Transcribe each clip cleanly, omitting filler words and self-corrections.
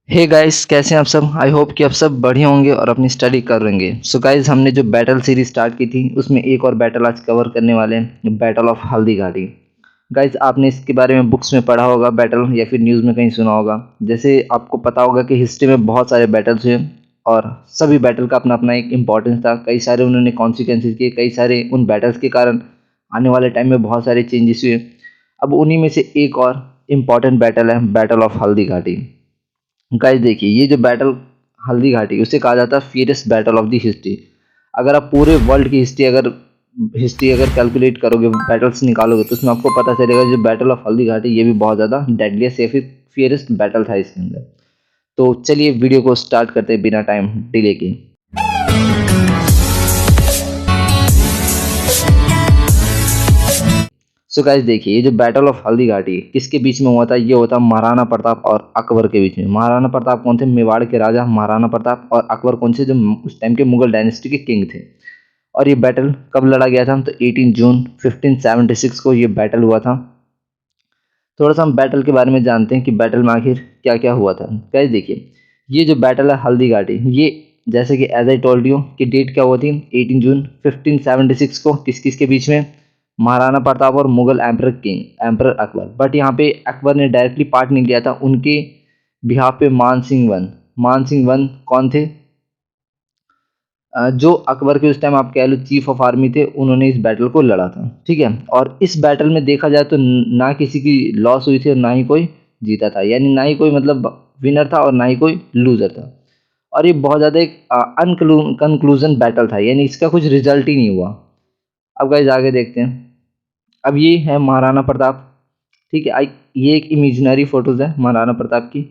Hey guys, कैसे हैं आप सब। आई होप कि आप सब बढ़िया होंगे और अपनी स्टडी कर रहे होंगे। सो गाइस, हमने जो बैटल सीरीज स्टार्ट की थी उसमें एक और बैटल आज कवर करने वाले हैं, battle of Haldi Ghati. Guys, आपने इसके बारे में बुक्स में पढ़ा होगा बैटल, या फिर न्यूज़ में कहीं सुना होगा। जैसे आपको पता होगा कि हिस्ट्री में बहुत सारे बैटल्स हुए और सभी बैटल का अपना अपना एक इम्पोर्टेंस था। कई सारे उन्होंने कॉन्सिक्वेंसेज किए, कई सारे उन बैटल्स के कारण आने वाले टाइम में बहुत सारे चेंजेस हुए। अब उन्हीं में से एक और इम्पॉर्टेंट बैटल है battle of Haldi Ghati. Guys देखिए, ये जो बैटल हल्दी घाटी उसे कहा जाता है फियरेस्ट बैटल ऑफ द हिस्ट्री। अगर आप पूरे वर्ल्ड की हिस्ट्री अगर कैलकुलेट करोगे, बैटल्स निकालोगे, तो उसमें आपको पता चलेगा जो बैटल ऑफ हल्दी घाटी ये भी बहुत ज़्यादा डेडलीस्ट या फिर फियरेस्ट बैटल था इसके अंदर। तो चलिए वीडियो को स्टार्ट करते हैं बिना टाइम डिले के। सो गाइस देखिए, ये जो बैटल ऑफ हल्दी घाटी किसके बीच में हुआ था, ये हुआ था महाराणा प्रताप और अकबर के बीच में। महाराणा प्रताप कौन थे? मेवाड़ के राजा महाराणा प्रताप। और अकबर कौन से? जो उस टाइम के मुगल डायनेस्टी के किंग थे। और ये बैटल कब लड़ा गया था? तो 18 जून 1576 को ये बैटल हुआ था। थोड़ा सा हम बैटल के बारे में जानते हैं कि बैटल में आखिर क्या क्या हुआ था। गाइस देखिए, ये जो बैटल है हल्दी घाटी, ये जैसे कि एज आई टोल्ड यू कि डेट क्या हुआ थी, 18 जून 1576 को। किस किस के बीच में? महाराणा प्रताप और मुगल एम्पर अकबर। बट यहाँ पे अकबर ने डायरेक्टली पार्ट नहीं लिया था, उनके बिहाफ पे मान सिंह वन कौन थे? जो अकबर के उस टाइम आप कह लो चीफ ऑफ आर्मी थे, उन्होंने इस बैटल को लड़ा था। ठीक है, और इस बैटल में देखा जाए तो ना किसी की लॉस हुई थी और ना ही कोई जीता था, यानी ना ही कोई मतलब विनर था और ना ही कोई लूजर था। और ये बहुत ज़्यादा एक अनकंक्लूजन बैटल था, यानी इसका कुछ रिजल्ट ही नहीं हुआ। अब गाइस आगे देखते हैं। अब ये है महाराणा प्रताप। ठीक है, ये एक इमेजिनरी फोटोज है महाराणा प्रताप की।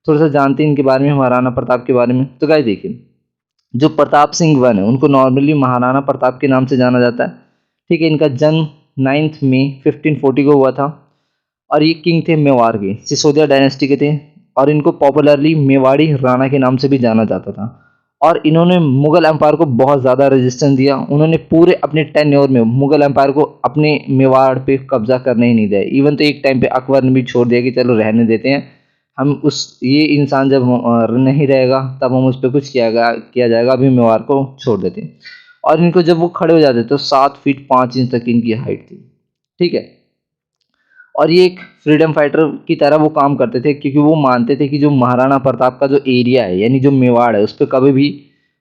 थोड़ा सा जानते हैं इनके बारे में, महाराणा प्रताप के बारे में। तो गाइस देखिए, जो प्रताप सिंह वन है उनको नॉर्मली महाराणा प्रताप के नाम से जाना जाता है। ठीक है, इनका जन्म 9 मई 1540 को हुआ था। और ये किंग थे मेवाड़ के, सिसोदिया डायनेस्टी के थे। और इनको पॉपुलरली मेवाड़ी राणा के नाम से भी जाना जाता था। और इन्होंने मुगल एम्पायर को बहुत ज़्यादा रेजिस्टेंस दिया। उन्होंने पूरे अपने टेन्योर में मुगल एम्पायर को अपने मेवाड़ पे कब्जा करने ही नहीं दिया। इवन तो एक टाइम पे अकबर ने भी छोड़ दिया कि चलो रहने देते हैं, हम उस ये इंसान जब नहीं रहेगा तब हम उस पर कुछ किया जाएगा, अभी मेवाड़ को छोड़ देते हैं। और इनको जब वो खड़े हो जाते तो 7 फीट 5 इंच तक इनकी हाइट थी। ठीक है, और ये एक फ्रीडम फाइटर की तरह वो काम करते थे, क्योंकि वो मानते थे कि जो महाराणा प्रताप का जो एरिया है, यानी जो मेवाड़ है, उस पर कभी भी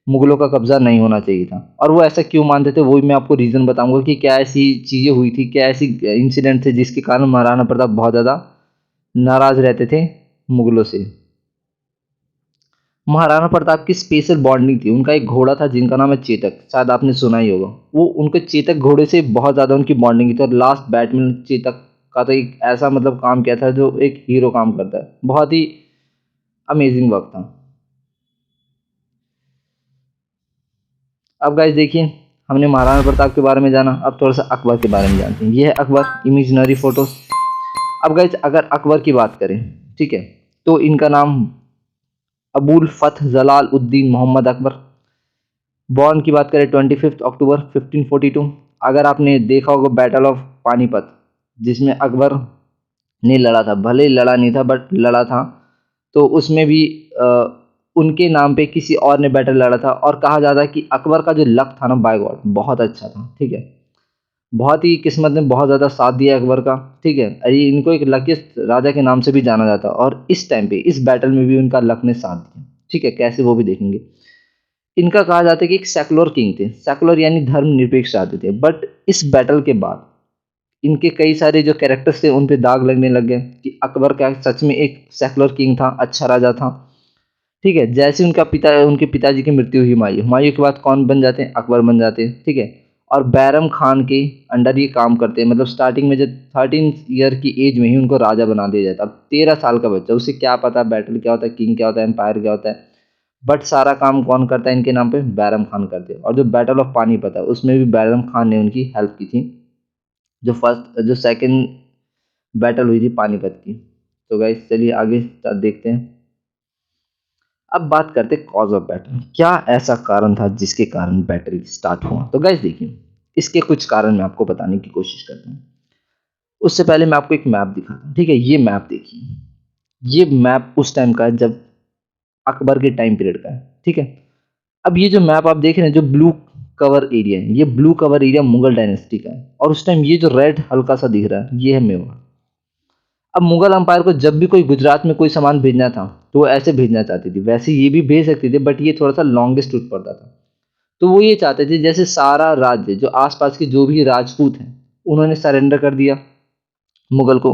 मुगलों का कब्जा नहीं होना चाहिए था। और वो ऐसा क्यों मानते थे, वो भी मैं आपको रीज़न बताऊंगा कि क्या ऐसी चीज़ें हुई थी, क्या ऐसी इंसिडेंट थे जिसके कारण महाराणा प्रताप बहुत ज़्यादा नाराज रहते थे मुगलों से। महाराणा प्रताप की स्पेशल बॉन्डिंग थी, उनका एक घोड़ा था जिनका नाम है चेतक, शायद आपने सुना ही होगा। वो उनके चेतक घोड़े से बहुत ज़्यादा उनकी बॉन्डिंग थी। और लास्ट बैटमैन चेतक का तो एक ऐसा मतलब काम किया था जो एक हीरो काम करता है, बहुत ही अमेजिंग वर्क था। अब गाइस देखिए, हमने महाराणा प्रताप के बारे में जाना, अब थोड़ा सा अकबर के बारे में जानते हैं। ये है अकबर, इमेजिनरी फोटोज। अब गाइस अगर अकबर की बात करें, ठीक है, तो इनका नाम अबुल फथ जलाल उद्दीन मोहम्मद अकबर। बॉर्न की बात करें 25 अक्टूबर 1542। अगर आपने देखा होगा बैटल ऑफ पानीपत, जिसमें अकबर ने लड़ा था, भले ही लड़ा नहीं था बट लड़ा था, तो उसमें भी अ, उनके नाम पे किसी और ने बैटल लड़ा था। और कहा जाता है कि अकबर का जो लक था ना, बाय गॉड बहुत अच्छा था। ठीक है, बहुत ही किस्मत ने बहुत ज़्यादा साथ दिया अकबर का। ठीक है, अरे इनको एक लकीस्ट राजा के नाम से भी जाना जाता है। और इस टाइम पे इस बैटल में भी उनका लक ने साथ दिया। ठीक है, कैसे वो भी देखेंगे। इनका कहा जाता है कि एक सेकुलर किंग थे, सेकुलर यानी धर्मनिरपेक्ष राजा थे। बट इस बैटल के बाद इनके कई सारे जो कैरेक्टर्स थे उन पे दाग लगने लग गए कि अकबर क्या सच में एक सेकुलर किंग था, अच्छा राजा था। ठीक है, जैसे उनके पिताजी की मृत्यु हुई, हुमायूं हुमायूं के बाद कौन बन जाते हैं? अकबर बन जाते हैं। ठीक है, और बैरम खान के अंडर ये काम करते हैं। मतलब स्टार्टिंग में जब 13 ईयर की एज में ही उनको राजा बना दिया जाता है। अब 13 साल का बच्चा, उसे क्या पता बैटल क्या होता है, किंग क्या होता है, एम्पायर क्या होता है। बट सारा काम कौन करता है इनके नाम पे? बैरम खान करते हैं। और जो बैटल ऑफ पानीपत है उसमें भी बैरम खान ने उनकी हेल्प की थी, जो सेकंड बैटल हुई थी पानीपत की। तो गाइस चलिए आगे देखते हैं। अब बात करते हैं कॉज ऑफ बैटल, क्या ऐसा कारण था जिसके कारण बैटल स्टार्ट हुआ। तो गाइस देखिए, इसके कुछ कारण मैं आपको बताने की कोशिश करता हूँ। उससे पहले मैं आपको एक मैप दिखाता हूँ। ठीक है, ये मैप देखिए, ये मैप उस टाइम का है जब अकबर के टाइम पीरियड का है, ठीक है। अब ये जो मैप आप देख रहे हैं, जो ब्लू कवर एरिया है, ये blue cover area Mughal dynasty का है, और उस टाइम ये जो रेड हल्का सा दिख रहा है, ये है मेवाड़। अब मुगल अंपायर को जब भी कोई गुजरात में कोई सामान भेजना था, तो वो ऐसे भेजना चाहती थी। वैसे ये भी भेज सकती थी, बट ये थोड़ा सा लॉन्गेस्ट रूट पड़ता था। तो वो ये चाहते थे जैसे सारा राज्य, जो आसपास के जो भी राजपूत हैं, उन्होंने सरेंडर कर दिया मुगल को।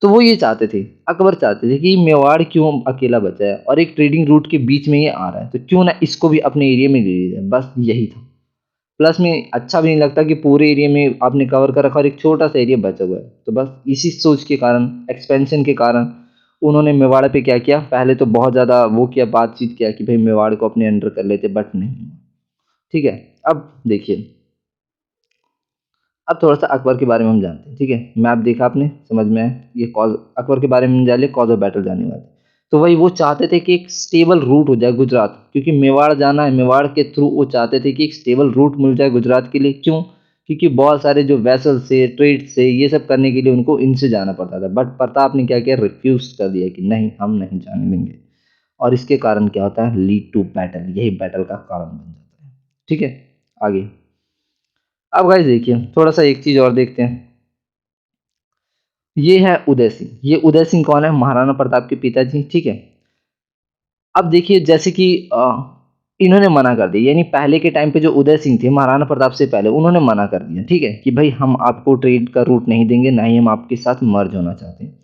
तो वो ये चाहते थे, अकबर चाहते थे कि मेवाड़ क्यों अकेला बचा है और एक ट्रेडिंग रूट के बीच में ये आ रहा है, तो क्यों ना इसको भी अपने एरिया में ले लिया जाए, बस यही था। प्लस में अच्छा भी नहीं लगता कि पूरे एरिया में आपने कवर कर रखा और एक छोटा सा एरिया बचा हुआ है। तो बस इसी सोच के कारण, एक्सपेंशन के कारण, उन्होंने मेवाड़ पे क्या किया, पहले तो बहुत ज़्यादा वो किया, बातचीत किया कि भाई मेवाड़ को अपने अंडर कर लेते, बट नहीं। ठीक है। अब देखिए, अब थोड़ा सा अकबर के बारे में हम जानते हैं, ठीक है। मैप देखा आपने, समझ में आया, ये कॉज अकबर के बारे में जान लिया, कॉज ऑफ बैटल जानने वाले। तो वही वो चाहते थे कि एक स्टेबल रूट हो जाए गुजरात, क्योंकि मेवाड़ जाना है, मेवाड़ के थ्रू वो चाहते थे कि एक स्टेबल रूट मिल जाए गुजरात के लिए। क्यों? क्योंकि बहुत सारे जो वेसल से, ट्रेड से, ये सब करने के लिए उनको इनसे जाना पड़ता था। बट प्रताप ने क्या किया, रिफ्यूज कर दिया कि नहीं, हम नहीं जाने देंगे। और इसके कारण क्या होता है, लीड टू बैटल, यही बैटल का कारण बन जाता है। ठीक है, आगे। अब गाइस देखिए, थोड़ा सा एक चीज और देखते हैं। ये है उदय सिंह। ये उदय सिंह कौन है, महाराणा प्रताप के पिताजी, ठीक है। अब देखिए, जैसे कि इन्होंने मना कर दिया, यानी पहले के टाइम पे जो उदय सिंह थे, महाराणा प्रताप से पहले, उन्होंने मना कर दिया, ठीक है, कि भाई हम आपको ट्रेड का रूट नहीं देंगे, ना ही हम आपके साथ मर्ज होना चाहते हैं।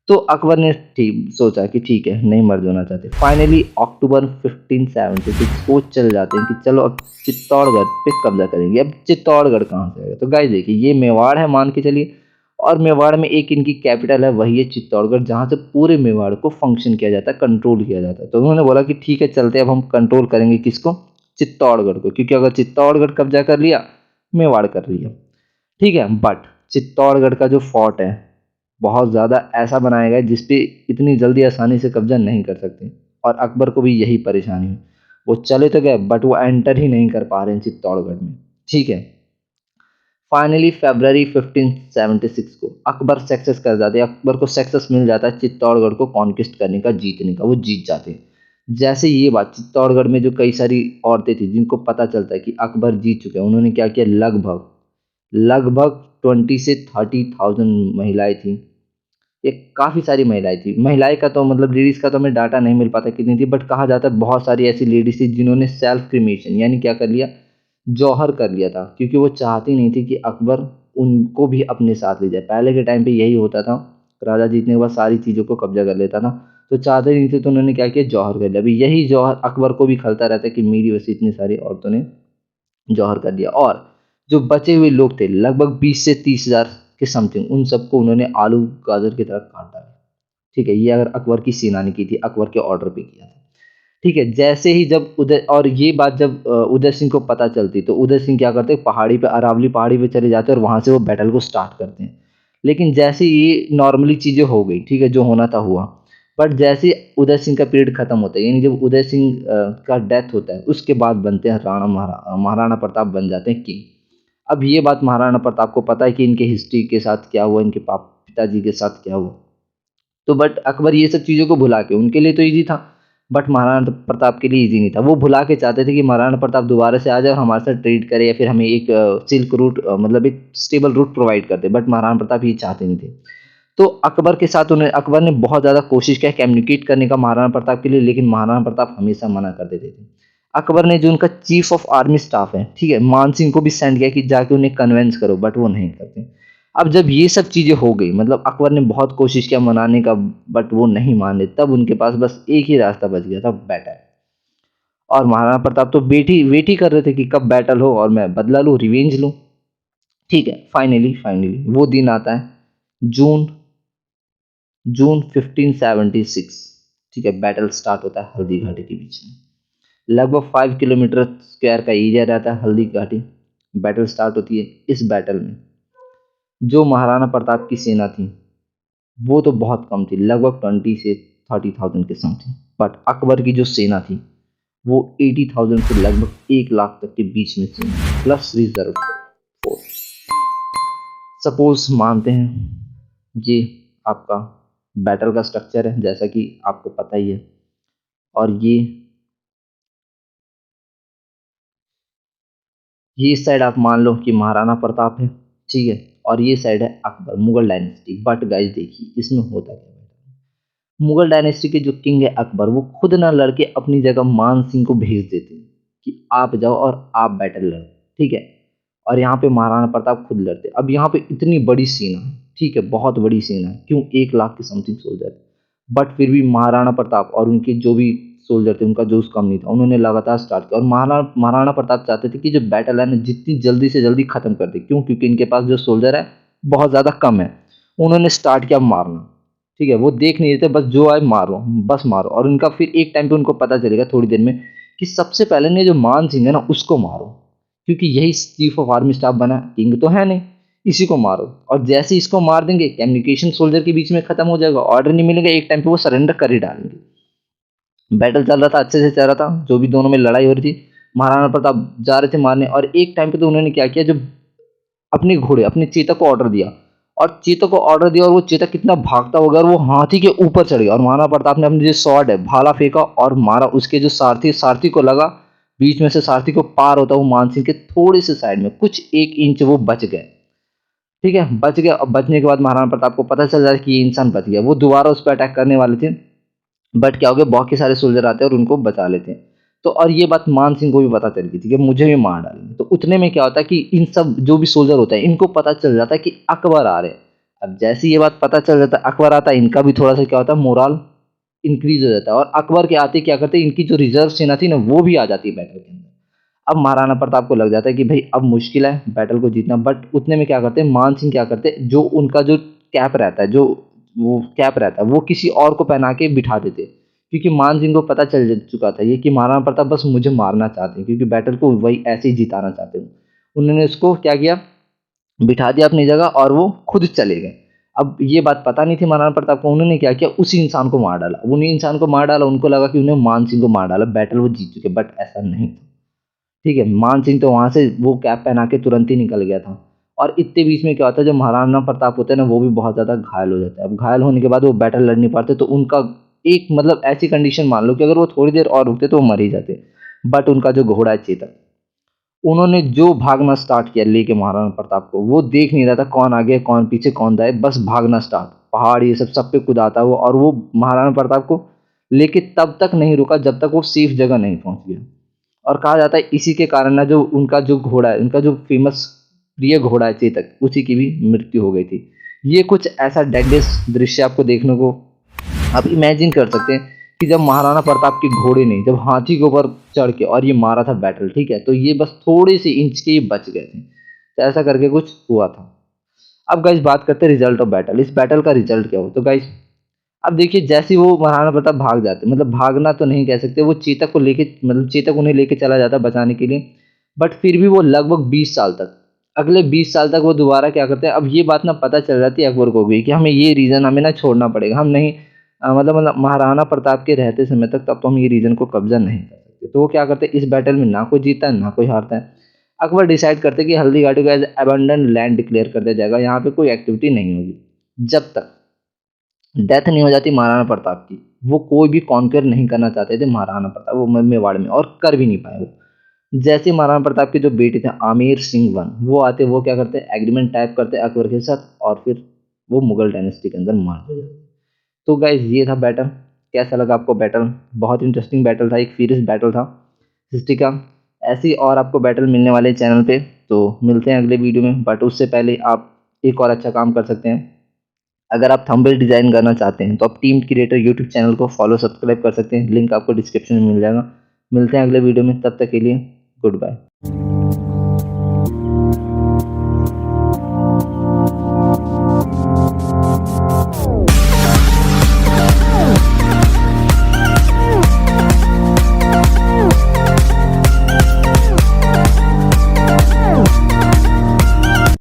तो अकबर ने ठीक सोचा कि ठीक है, नहीं मर्ज होना चाहते। फाइनली अक्टूबर 1576 को चल जाते हैं कि चलो अब चित्तौड़गढ़ पे कब्जा करेंगे। अब चित्तौड़गढ़ कहाँ से आएगा, तो गाइस देखिए, ये मेवाड़ है मान के चलिए, और मेवाड़ में एक इनकी कैपिटल है, वही है चित्तौड़गढ़, जहाँ से पूरे मेवाड़ को फंक्शन किया जाता है, कंट्रोल किया जाता है। तो उन्होंने बोला कि ठीक है, चलते, अब हम कंट्रोल करेंगे किसको, चित्तौड़गढ़ को, क्योंकि अगर चित्तौड़गढ़ कब्जा कर लिया, मेवाड़ कर लिया, ठीक है। बट चित्तौड़गढ़ का जो फोर्ट है, बहुत ज़्यादा ऐसा बनाया गया है जिस पे इतनी जल्दी आसानी से कब्जा नहीं कर सकते, और अकबर को भी यही परेशानी हुई। वो चले तो गए, बट वो एंटर ही नहीं कर पा रहे हैं चित्तौड़गढ़ में, ठीक है। फाइनली फरवरी 1576 को अकबर सक्सेस कर जाते हैं, अकबर को सक्सेस मिल जाता है चित्तौड़गढ़ को कॉन्क्विस्ट करने का, जीतने का, वो जीत जाते हैं। जैसे ये बात, चित्तौड़गढ़ में जो कई सारी औरतें थी जिनको पता चलता है कि अकबर जीत चुके हैं, उन्होंने क्या किया, लगभग लगभग 20 से 30,000 महिलाएं थी। ये काफ़ी सारी महिलाएं थी। महिलाएं का तो मतलब लेडीज़ का तो हमें डाटा नहीं मिल पाता कितनी थी, बट कहा जाता है बहुत सारी ऐसी लेडीज़ थी जिन्होंने सेल्फ क्रीमेशन, यानी क्या कर लिया, जौहर कर लिया था, क्योंकि वो चाहती नहीं थी कि अकबर उनको भी अपने साथ ले जाए। पहले के टाइम पे यही होता था, राजा जीतने के बाद सारी चीज़ों को कब्जा कर लेता था, तो चाहते नहीं थे, तो उन्होंने क्या किया, जौहर कर लिया। अभी यही जौहर अकबर को भी खलता रहता है कि मेरी वैसे इतनी सारी औरतों ने जौहर कर दिया। और जो बचे हुए लोग थे, लगभग 20 से 30 हज़ार के समथिंग, उन सबको उन्होंने आलू गाजर की तरह काट डाला। ठीक है, ये अगर अकबर की सेना ने की थी, अकबर के ऑर्डर पे किया था। ठीक है, जैसे ही जब उदय, और ये बात जब उदय सिंह को पता चलती, तो उदय सिंह क्या करते, पहाड़ी पे, अरावली पहाड़ी पे चले जाते हैं, और वहां से वो बैटल को स्टार्ट करते हैं। लेकिन जैसे ये नॉर्मली चीजें हो गई, ठीक है, जो होना था हुआ। बट जैसे उदय सिंह का पीरियड खत्म होता है, यानी जब उदय सिंह का डेथ होता है, उसके बाद बनते हैं महाराणा प्रताप बन जाते हैं किंग। अब ये बात महाराणा प्रताप को पता है कि इनके हिस्ट्री के साथ क्या हुआ, इनके पिताजी के साथ क्या हुआ। तो बट अकबर ये सब चीज़ों को भुला के, उनके लिए तो ईज़ी था, बट महाराणा प्रताप के लिए ईज़ी नहीं था। वो भुला के चाहते थे कि महाराणा प्रताप दोबारा से आ जाए और हमारे साथ ट्रेड करे, या फिर हमें एक सिल्क रूट, मतलब एक स्टेबल रूट प्रोवाइड कर दे, बट महाराणा प्रताप ये चाहते नहीं थे। तो अकबर के साथ उन्हें, अकबर ने बहुत ज़्यादा कोशिश किया कम्युनिकेट करने का महाराणा प्रताप के लिए, लेकिन महाराणा प्रताप हमेशा मना कर देते थे। अकबर ने जो उनका चीफ ऑफ आर्मी स्टाफ है, ठीक है, मान सिंह को भी सेंड किया कि जाके उन्हें कन्वेंस करो, बट वो नहीं करते। अब जब ये सब चीज़ें हो गई, मतलब अकबर ने बहुत कोशिश किया मनाने का, बट वो नहीं माने, तब उनके पास बस एक ही रास्ता बच गया था, बैटल। और महाराणा प्रताप तो वेट ही कर रहे थे कि कब बैटल हो और मैं बदला लूँ, रिवेंज लूँ। ठीक है, फाइनली फाइनली वो दिन आता है, जून जून 1576, ठीक है। बैटल स्टार्ट होता है हल्दी घाटी के बीच में, लगभग 5 किलोमीटर स्क्वायर का एरिया रहता है हल्दी घाटी। बैटल स्टार्ट होती है। इस बैटल में जो महाराणा प्रताप की सेना थी, वो तो बहुत कम थी, लगभग 20 से 30,000 के समथिंग। बट अकबर की जो सेना थी, वो 80,000 से लगभग 1 लाख तक के बीच में थी, प्लस रिजर्व फोर्स। सपोज मानते हैं ये आपका बैटल का स्ट्रक्चर है, जैसा कि आपको पता ही है। और ये साइड आप मान लो कि महाराणा प्रताप है, ठीक है, और ये साइड है Akbar, Mughal dynasty. But guys देखिए इसमें होता क्या है, मुगल डायनेस्टी के जो किंग है अकबर, वो खुद ना लड़के अपनी जगह मान सिंह को भेज देते हैं कि आप जाओ और आप बैटल लड़ो, ठीक है। और यहाँ पे महाराणा प्रताप खुद लड़ते। अब यहाँ पे इतनी बड़ी सेना है, ठीक है, बहुत बड़ी सेना है, क्यों, 1 लाख के समथिंग सोल्जर, बट फिर भी महाराणा प्रताप और उनके जो भी सोल्जर थे, उनका जोश कम नहीं था, उन्होंने लगातार स्टार्ट किया। और महाराणा प्रताप चाहते थे कि जो बैटल है ना जितनी जल्दी से जल्दी खत्म कर दे, क्यों, क्योंकि इनके पास जो सोल्जर है बहुत ज़्यादा कम है। उन्होंने स्टार्ट किया मारना, ठीक है, वो देख नहीं रहे थे, बस जो आए मारो, बस मारो। और उनका फिर एक टाइम पे उनको पता चलेगा थोड़ी देर में कि सबसे पहले ने जो मान सिंह है ना उसको मारो, क्योंकि यही चीफ ऑफ आर्मी स्टाफ बना, किंग तो है नहीं, इसी को मारो। और जैसे इसको मार देंगे कम्युनिकेशन सोल्जर के बीच में खत्म हो जाएगा, ऑर्डर नहीं मिलेगा, एक टाइम पे वो सरेंडर कर ही डालेंगे। बैटल चल रहा था, अच्छे से चल रहा था, जो भी दोनों में लड़ाई हो रही थी, महाराणा प्रताप जा रहे थे मारने। और एक टाइम पे तो उन्होंने क्या किया, जब अपने घोड़े अपने चेतक को ऑर्डर दिया, और चेतक को ऑर्डर दिया, और वो चेतक कितना भागता होगा, और वो हाथी के ऊपर चढ़ गया। और महाराणा प्रताप ने अपने जो स्वॉर्ड है भाला फेंका और मारा, उसके जो सारथी को लगा, बीच में से सारथी को पार होता वो मानसिंह के थोड़े से साइड में कुछ 1 इंच वो बच गए, ठीक है, बच गए। अब बचने के बाद महाराणा प्रताप को पता चल जाए कि ये इंसान बच गया, वो दोबारा उस पर अटैक करने वाले थे, बट क्या हो गया, बहुत के सारे सोल्जर आते हैं और उनको बचा लेते हैं। तो और ये बात मान सिंह को भी पता चल गई थी कि मुझे भी मार डालेंगे। तो उतने में क्या होता है कि इन सब जो भी सोल्जर होता है इनको पता चल जाता है कि अकबर आ रहे हैं। अब जैसे ये बात पता चल जाता है अकबर आता है, इनका भी थोड़ा सा क्या होता है, मोरल इंक्रीज हो जाता है। और अकबर के आते क्या करते हैं, इनकी जो रिजर्व सेना थी ना वो भी आ जाती है बैटल के अंदर। अब महाराणा प्रताप को लग जाता है कि भाई अब मुश्किल है बैटल को जीतना। बट उतने में क्या करते हैं, मान सिंह क्या करते हैं, जो उनका जो कैप रहता है, जो वो कैप रहता है वो किसी और को पहना के बिठा देते, क्योंकि मान सिंह को पता चल चुका था ये कि महाराणा प्रताप बस मुझे मारना चाहते हैं, क्योंकि बैटल को वही ऐसे ही जिताना चाहते हैं। उन्होंने उसको क्या किया, बिठा दिया अपनी जगह और वो खुद चले गए। अब ये बात पता नहीं थी महाराणा प्रताप को, उन्होंने क्या किया, उसी इंसान को मार डाला। उन्हीं इंसान को मार डाला, उनको लगा कि उन्हें मान सिंह को मार डाला, बैटल वो जीत चुके, बट ऐसा नहीं था, ठीक है। मान सिंह तो वहां से वो कैप पहना के तुरंत ही निकल गया था। और इतने बीच में क्या होता है, जो महाराणा प्रताप होते हैं ना वो भी बहुत ज़्यादा घायल हो जाता है। अब घायल होने के बाद वो बैटल लड़ नहीं पाते, तो उनका एक मतलब ऐसी कंडीशन मान लो कि अगर वो थोड़ी देर और रुकते तो वो मर ही जाते। बट उनका जो घोड़ा है चेतक, उन्होंने जो भागना स्टार्ट किया लेके महाराणा प्रताप को, वो देख नहीं रहा था कौन आगे कौन पीछे कौन दाए, बस भागना स्टार्ट, पहाड़ ये सब पे कुदाता हुआ। और वो महाराणा प्रताप को लेके तब तक नहीं रुका जब तक वो सेफ जगह नहीं पहुंच गया। और कहा जाता है इसी के कारण ना जो उनका जो घोड़ा है, उनका जो फेमस प्रिय घोड़ा है चेतक, उसी की भी मृत्यु हो गई थी। ये कुछ ऐसा डेडेस्ट दृश्य आपको देखने को आप इमेजिन कर सकते हैं कि जब महाराणा प्रताप के घोड़े ने जब हाथी के ऊपर चढ़ के और ये मारा था बैटल, ठीक है, तो ये बस थोड़े से इंच के ये बच गए थे। तो ऐसा करके कुछ हुआ था। अब गाइस बात करते हैं रिजल्ट ऑफ बैटल, इस बैटल का रिजल्ट क्या हो। तो गाइस अब देखिए, जैसे वो महाराणा प्रताप भाग जाते, मतलब भागना तो नहीं कह सकते, वो चेतक को लेके, मतलब चेतक उन्हें लेके चला जाता बचाने के लिए। बट फिर भी वो लगभग 20 साल तक, अगले 20 साल तक वो दोबारा क्या करते हैं। अब ये बात ना पता चल जाती है अकबर को भी कि हमें ये रीजन हमें ना छोड़ना पड़ेगा, हम नहीं मतलब महाराणा प्रताप के रहते समय तक तब तो हम ये रीजन को कब्जा नहीं कर सकते। तो वो क्या करते हैं, इस बैटल में ना कोई जीतता है ना कोई हारता है। अकबर डिसाइड करते हैं कि हल्दी घाटी को एज अबंडन लैंड डिक्लेयर कर दिया जाएगा, यहाँ पे कोई एक्टिविटी नहीं होगी जब तक डेथ नहीं हो जाती महाराणा प्रताप की। वो कोई भी कॉन्कर नहीं करना चाहते थे महाराणा प्रताप, वो मेवाड़ में, और कर भी नहीं पाए वो। जैसे महाराणा प्रताप के जो बेटे थे आमेर सिंह वन, वो आते, वो क्या करते, एग्रीमेंट टाइप करते अकबर के साथ, और फिर वो मुगल डायनेस्टी के अंदर मार हो जाते। तो गाइज ये था बैटल। कैसा लगा आपको बैटल? बहुत इंटरेस्टिंग बैटल था, एक फीरियस बैटल था हिस्ट्री का। ऐसी और आपको बैटल मिलने वाले चैनल पे, तो मिलते हैं अगले वीडियो में। बट उससे पहले आप एक और अच्छा काम कर सकते हैं, अगर आप थंबनेल डिजाइन करना चाहते हैं तो आप टीम क्रिएटर यूट्यूब चैनल को फॉलो सब्सक्राइब कर सकते हैं, लिंक आपको डिस्क्रिप्शन में मिल जाएगा। मिलते हैं अगले वीडियो में, तब तक के लिए गुड बाय।